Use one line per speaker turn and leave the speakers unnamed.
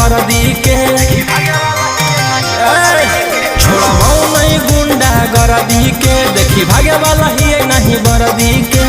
गर्दी के छोड़ाओ नहीं गुंडा गर्दी के देखी भागे वाला ही नहीं बरदी के।